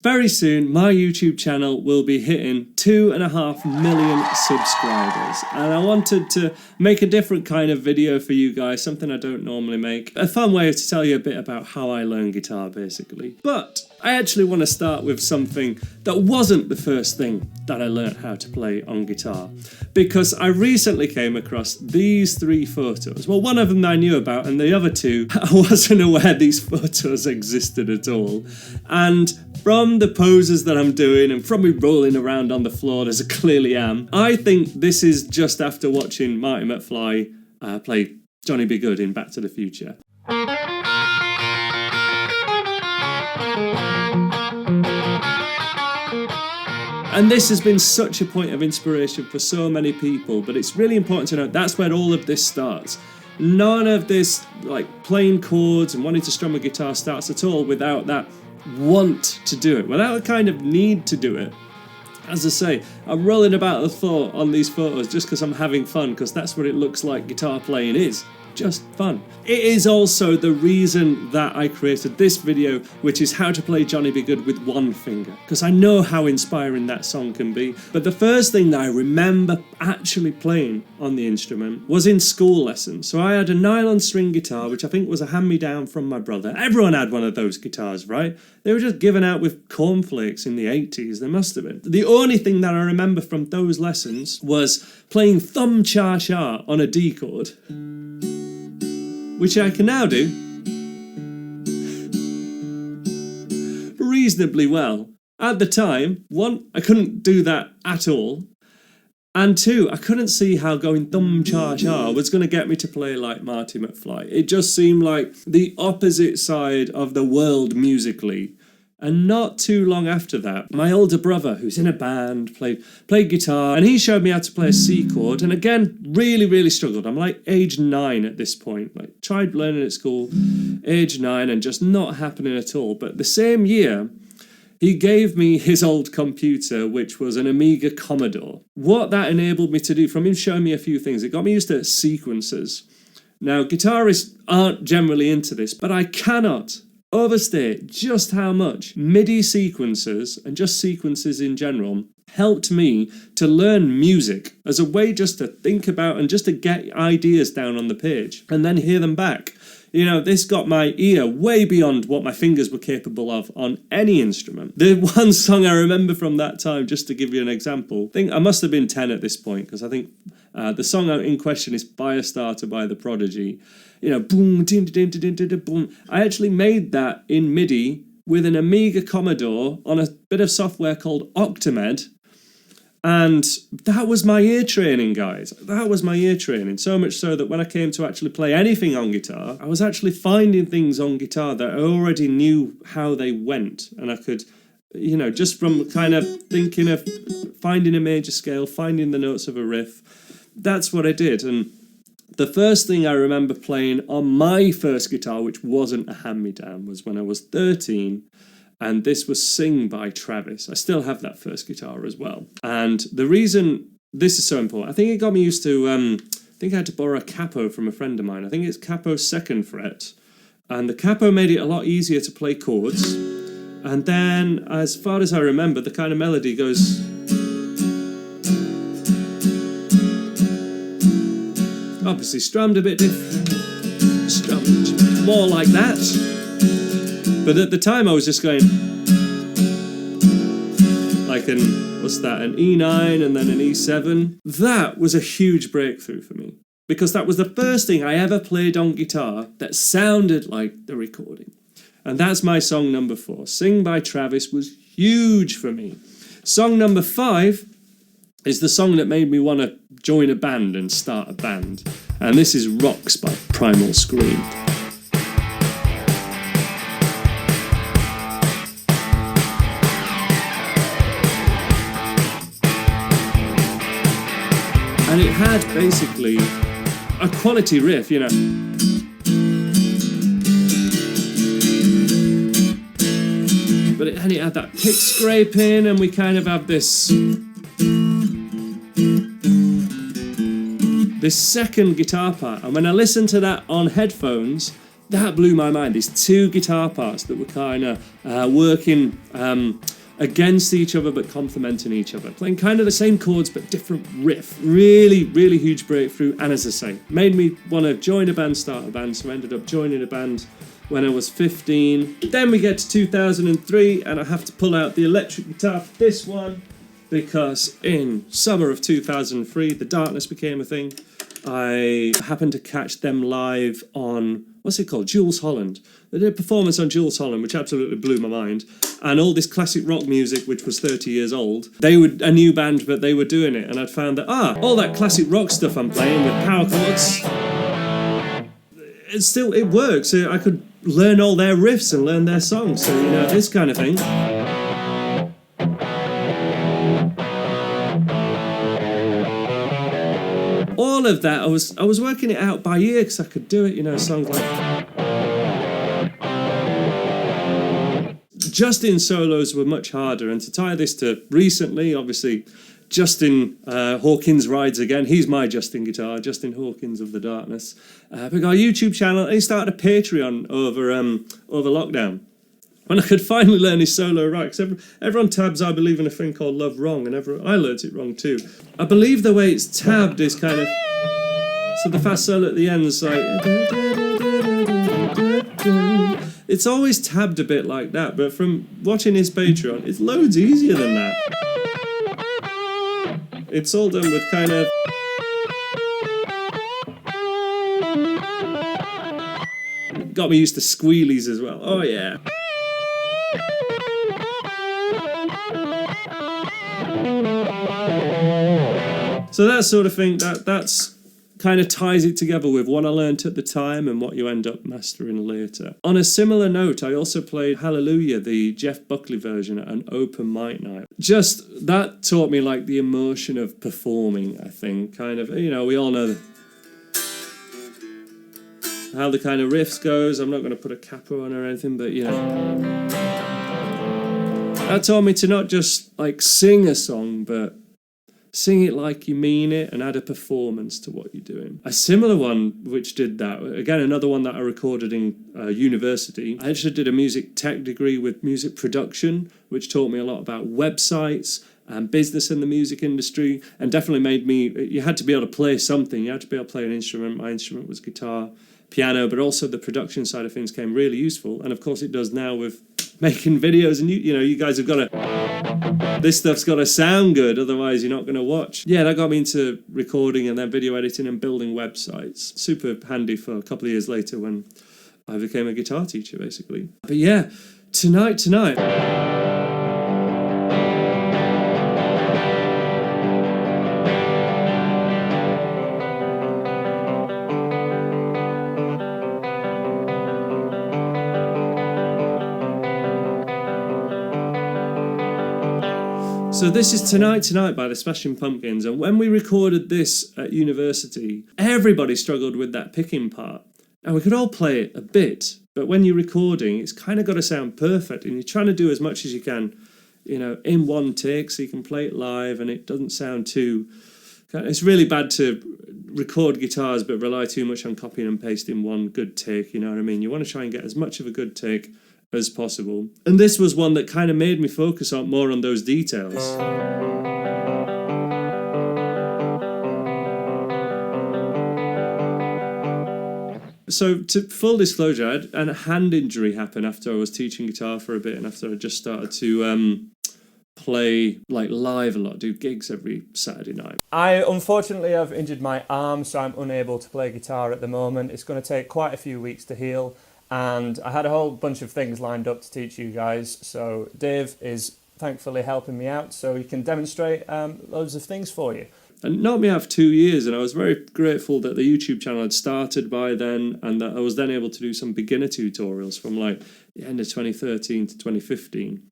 Very soon, my YouTube channel will be hitting 2.5 million subscribers, and I wanted to make a different kind of video for you guys, something I don't normally make. A fun way to tell you a bit about how I learn guitar, basically. But I actually want to start with something that wasn't the first thing that I learned how to play on guitar, because I recently came across these 3 photos. Well, one of them I knew about, and the other 2, I wasn't aware these photos existed at all. And from the poses that I'm doing and from me rolling around on the floor as I clearly am, I think this is just after watching Marty McFly play Johnny B. Goode in Back to the Future. And this has been such a point of inspiration for so many people, but it's really important to note that's where all of this starts. None of this, like playing chords and wanting to strum a guitar, starts at all without that want to do it, without a kind of need to do it. As I say, I'm rolling about the floor on these photos just because I'm having fun, because that's what it looks like guitar playing is. Just fun. It is also the reason that I created this video, which is how to play Johnny B. Goode with one finger, because I know how inspiring that song can be. But the first thing that I remember actually playing on the instrument was in school lessons. So I had a nylon string guitar, which I think was a hand-me-down from my brother. Everyone had one of those guitars, right? They were just given out with cornflakes in the 80s, there must have been. The only thing that I remember from those lessons was playing thumb cha-cha on a D chord, which I can now do reasonably well. At the time, 1, I couldn't do that at all, and 2, I couldn't see how going thumb cha cha was going to get me to play like Marty McFly. It just seemed like the opposite side of the world musically. And not too long after that, my older brother, who's in a band, played guitar, and he showed me how to play a C chord, and again, really struggled. I'm like age 9 at this point, like tried learning at school, age 9, and just not happening at all. But the same year, he gave me his old computer, which was an Amiga Commodore. What that enabled me to do, from him showing me a few things, it got me used to sequences. Now, guitarists aren't generally into this, but I cannot overstate just how much MIDI sequences, and just sequences in general, helped me to learn music as a way just to think about and just to get ideas down on the page and then hear them back. You know, this got my ear way beyond what my fingers were capable of on any instrument. The one song I remember from that time, just to give you an example, I think I must have been 10 at this point, because I think the song in question is Firestarter by The Prodigy. You know, boom, din, din, din, din, din, din, boom. I actually made that in MIDI with an Amiga Commodore on a bit of software called Octamed. And that was my ear training, guys. That was my ear training. So much so that when I came to actually play anything on guitar, I was actually finding things on guitar that I already knew how they went. And I could, you know, just from kind of thinking of finding a major scale, finding the notes of a riff, that's what I did. And the first thing I remember playing on my first guitar, which wasn't a hand-me-down, was when I was 13. And this was Sing by Travis. I still have that first guitar as well. And the reason this is so important, I think it got me used to, I think I had to borrow a capo from a friend of mine. I think it's capo 2nd fret. And the capo made it a lot easier to play chords. And then, as far as I remember, the kind of melody goes... obviously strummed a bit different. Strummed more like that. But at the time I was just going like an E9 and then an E7. That was a huge breakthrough for me, because that was the first thing I ever played on guitar that sounded like the recording. And that's my song number 4. Sing by Travis was huge for me. Song number 5 is the song that made me want to join a band and start a band. And this is Rocks by Primal Scream. And it had basically a quality riff, you know. But it had that pick scraping, and we kind of have this second guitar part. And when I listened to that on headphones, that blew my mind. These 2 guitar parts that were kind of working against each other but complementing each other, playing kind of the same chords but different riff. Really, really huge breakthrough, and as I say, made me want to join a band, start a band, so I ended up joining a band when I was 15. Then we get to 2003 and I have to pull out the electric guitar for this one because in summer of 2003 The Darkness became a thing. I happened to catch them live on, what's it called, Jules Holland. They did a performance on Jules Holland which absolutely blew my mind, and all this classic rock music which was 30 years old, they were a new band but they were doing it, and I'd found that all that classic rock stuff I'm playing with power chords, it works. I could learn all their riffs and learn their songs, so you know, this kind of thing. All of that, I was working it out by ear because I could do it, you know, songs like... Justin's solos were much harder, and to tie this to recently, obviously, Justin Hawkins rides again. He's my Justin guitar, Justin Hawkins of The Darkness. We got a YouTube channel, and he started a Patreon over lockdown. When I could finally learn his solo right, because everyone tabs, I believe, in a thing called Love Wrong, and I learnt it wrong too. I believe the way it's tabbed is kind of... So the fast solo at the end is like... It's always tabbed a bit like that, but from watching his Patreon, it's loads easier than that. It's all done with kind of... Got me used to squealies as well. Oh yeah. So that sort of thing, that's kind of ties it together with what I learnt at the time and what you end up mastering later. On a similar note, I also played Hallelujah, the Jeff Buckley version, at an open mic night. Just, that taught me like the emotion of performing, I think. Kind of, you know, we all know how the kind of riffs goes. I'm not going to put a capo on or anything, but you know. That taught me to not just like sing a song, but sing it like you mean it and add a performance to what you're doing. A similar one which did that, again another one that I recorded in university, I actually did a music tech degree with music production, which taught me a lot about websites and business in the music industry, and definitely made me, you had to be able to play something, you had to be able to play an instrument. My instrument was guitar, piano, but also the production side of things came really useful, and of course it does now with making videos, and you know, you guys have got to, this stuff's got to sound good, otherwise you're not going to watch. Yeah, that got me into recording and then video editing and building websites. Super handy for a couple of years later when I became a guitar teacher, basically. But yeah, tonight. So this is Tonight by the Smashing Pumpkins, and when we recorded this at university, everybody struggled with that picking part. Now we could all play it a bit, but when you're recording, it's kind of got to sound perfect, and you're trying to do as much as you can, you know, in one take, so you can play it live, and it doesn't sound too... It's really bad to record guitars but rely too much on copying and pasting one good take, you know what I mean? You want to try and get as much of a good take as possible. And this was one that kind of made me focus on more on those details. So, to full disclosure, I had a hand injury happen after I was teaching guitar for a bit, and after I just started to play like live a lot, do gigs every Saturday night. I unfortunately have injured my arm, so I'm unable to play guitar at the moment. It's going to take quite a few weeks to heal. And I had a whole bunch of things lined up to teach you guys, so Dave is thankfully helping me out so he can demonstrate loads of things for you. And knocked me out for 2 years, and I was very grateful that the YouTube channel had started by then, and that I was then able to do some beginner tutorials from like the end of 2013 to 2015.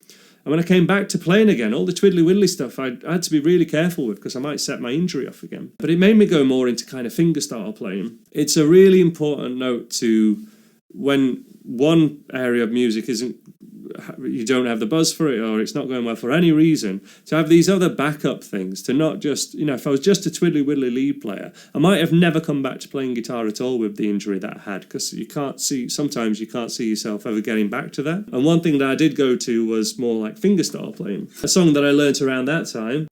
And when I came back to playing again, all the twiddly-widdly stuff I had to be really careful with because I might set my injury off again. But it made me go more into kind of fingerstyle playing. It's a really important note to... when one area of music isn't you don't have the buzz for it, or it's not going well for any reason, to have these other backup things, to not just, if I was just a twiddly widdly lead player, I might have never come back to playing guitar at all with the injury that I had, because sometimes you can't see yourself ever getting back to that. And one thing that I did go to was more like fingerstyle playing, a song that I learnt around that time.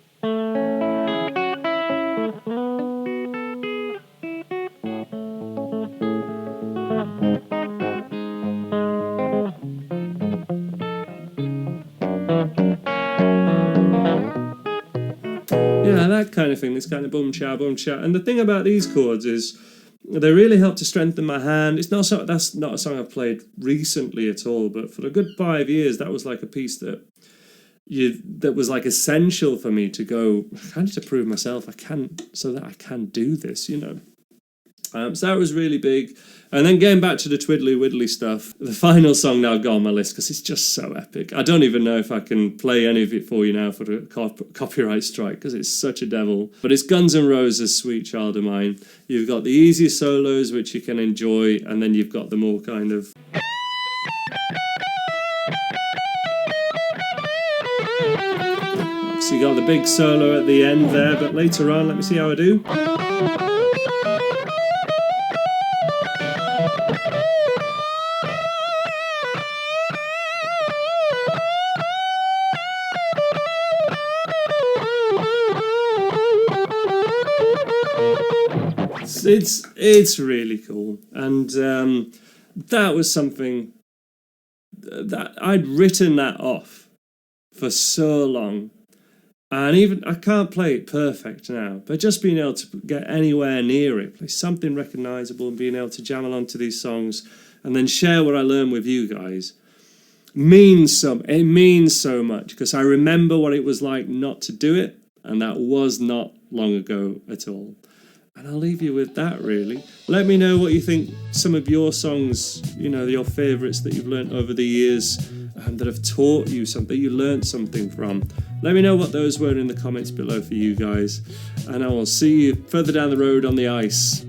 Yeah, that kind of thing, this kind of bum cha. And the thing about these chords is they really help to strengthen my hand. That's not a song I've played recently at all, but for a good 5 years, that was like a piece that was like essential for me to go, kind of to prove myself so that I can do this, So that was really big. And then getting back to the twiddly widdly stuff, the final song now got on my list because it's just so epic. I don't even know if I can play any of it for you now for the copyright strike, because it's such a devil. But it's Guns N' Roses' Sweet Child of Mine. You've got the easy solos, which you can enjoy, and then you've got the more kind of... So you got the big solo at the end there, but later on, let me see how I do. It's really cool, and that was something that I'd written that off for so long, and even I can't play it perfect now, but just being able to get anywhere near it, play something recognisable, and being able to jam along to these songs and then share what I learned with you guys means so much, because I remember what it was like not to do it, and that was not long ago at all. And I'll leave you with that, really. Let me know what you think, some of your songs, your favourites that you've learnt over the years, that have taught you something, you learnt something from. Let me know what those were in the comments below for you guys. And I will see you further down the road on the ice.